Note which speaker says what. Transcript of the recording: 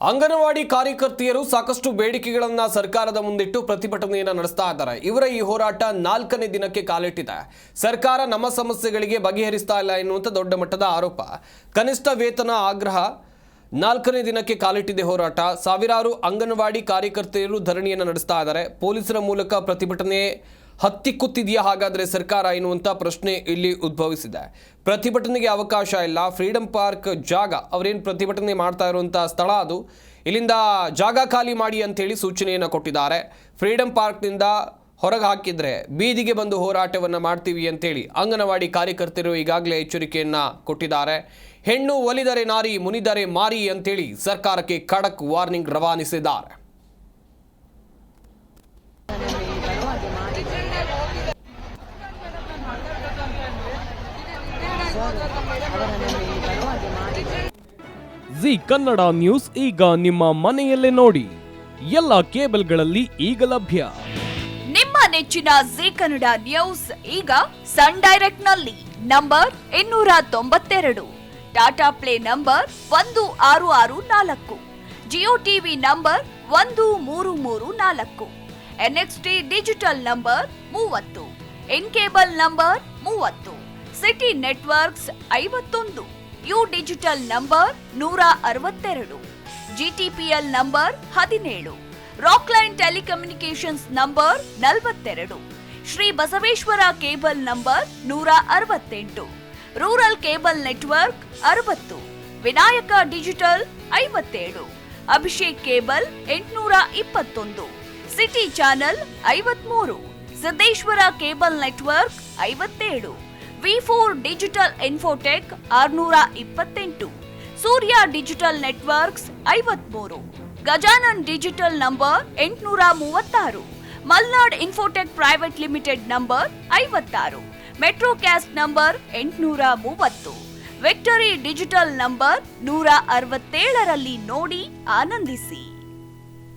Speaker 1: ಅಂಗನವಾಡಿ ಕಾರ್ಯಕರ್ತೆಯರು ಸಾಕಷ್ಟು ಬೇಡಿಕೆಗಳನ್ನು ಸರ್ಕಾರದ ಮುಂದಿಟ್ಟು ಪ್ರತಿಭಟನೆಯನ್ನು ನಡೆಸ್ತಾ ಇದ್ದಾರೆ. ಇವರ ಈ ಹೋರಾಟ 4ನೇ ದಿನಕ್ಕೆ ಕಾಲಿಟ್ಟಿದೆ. ಸರ್ಕಾರ ನಮ್ಮ ಸಮಸ್ಯೆಗಳಿಗೆ ಬಗೆಹರಿಸ್ತಾ ಇಲ್ಲ ಎನ್ನುವಂತ ದೊಡ್ಡ ಮಟ್ಟದ ಆರೋಪ. ಕನಿಷ್ಠ ವೇತನ ಆಗ್ರಹ 4ನೇ ದಿನಕ್ಕೆ ಕಾಲಿಟ್ಟಿದೆ ಹೋರಾಟ. ಸಾವಿರಾರು ಅಂಗನವಾಡಿ ಕಾರ್ಯಕರ್ತೆಯರು ಧರಣಿಯನ್ನು ನಡೆಸ್ತಾ ಇದ್ದಾರೆ. ಪೊಲೀಸರ ಮೂಲಕ ಪ್ರತಿಭಟನೆ ಹತ್ತಿಕ್ಕುತ್ತಿದೆಯಾ ಹಾಗಾದರೆ ಸರ್ಕಾರ ಎನ್ನುವಂಥ ಪ್ರಶ್ನೆ ಇಲ್ಲಿ ಉದ್ಭವಿಸಿದೆ. ಪ್ರತಿಭಟನೆಗೆ ಅವಕಾಶ ಇಲ್ಲ. ಫ್ರೀಡಂ ಪಾರ್ಕ್ ಜಾಗ ಅವರೇನು ಪ್ರತಿಭಟನೆ ಮಾಡ್ತಾ ಇರುವಂಥ ಸ್ಥಳ ಅದು. ಇಲ್ಲಿಂದ ಜಾಗ ಖಾಲಿ ಮಾಡಿ ಅಂತೇಳಿ ಸೂಚನೆಯನ್ನು ಕೊಟ್ಟಿದ್ದಾರೆ. ಫ್ರೀಡಂ ಪಾರ್ಕ್ನಿಂದ ಹೊರಗೆ ಹಾಕಿದರೆ ಬೀದಿಗೆ ಬಂದು ಹೋರಾಟವನ್ನು ಮಾಡ್ತೀವಿ ಅಂತೇಳಿ ಅಂಗನವಾಡಿ ಕಾರ್ಯಕರ್ತರು ಈಗಾಗಲೇ ಎಚ್ಚರಿಕೆಯನ್ನು ಕೊಟ್ಟಿದ್ದಾರೆ. ಹೆಣ್ಣು ಒಲಿದರೆ ನಾರಿ, ಮುನಿದರೆ ಮಾರಿ ಅಂತೇಳಿ ಸರ್ಕಾರಕ್ಕೆ ಖಡಕ್ ವಾರ್ನಿಂಗ್ ರವಾನಿಸಿದ್ದಾರೆ.
Speaker 2: ಜಿ ಕನ್ನಡ ನ್ಯೂಸ್ ಈಗ ನಿಮ್ಮ ಮನೆಯಲ್ಲೇ ನೋಡಿ. ಎಲ್ಲ ಕೇಬಲ್ಗಳಲ್ಲಿ ಈಗ ಲಭ್ಯ.
Speaker 3: ನಿಮ್ಮ ನೆಚ್ಚಿನ ಜಿ ಕನ್ನಡ ನ್ಯೂಸ್ ಈಗ ಸನ್ ಡೈರೆಕ್ಟ್ ನಲ್ಲಿ number 292, Tata play number 1664, Jio TV number 1334, NXT digital number 30, in cable number 30, city networks 51, U digital number 162, GTPL number 17, Rockline telecommunications number 42, Shri Basaveshwara cable number 168, rural cable network 60, Vinayaka digital 57, Abhishek cable 821, city channel 53, Siddeshwara cable network 57, V4 digital Infotech 628, Surya digital networks 53, Gajanan digital number 836, Malnad Infotech private limited number 56, Metrocast number 830, Victory digital number 167ರಲ್ಲಿ ನೋಡಿ ಆನಂದಿಸಿ.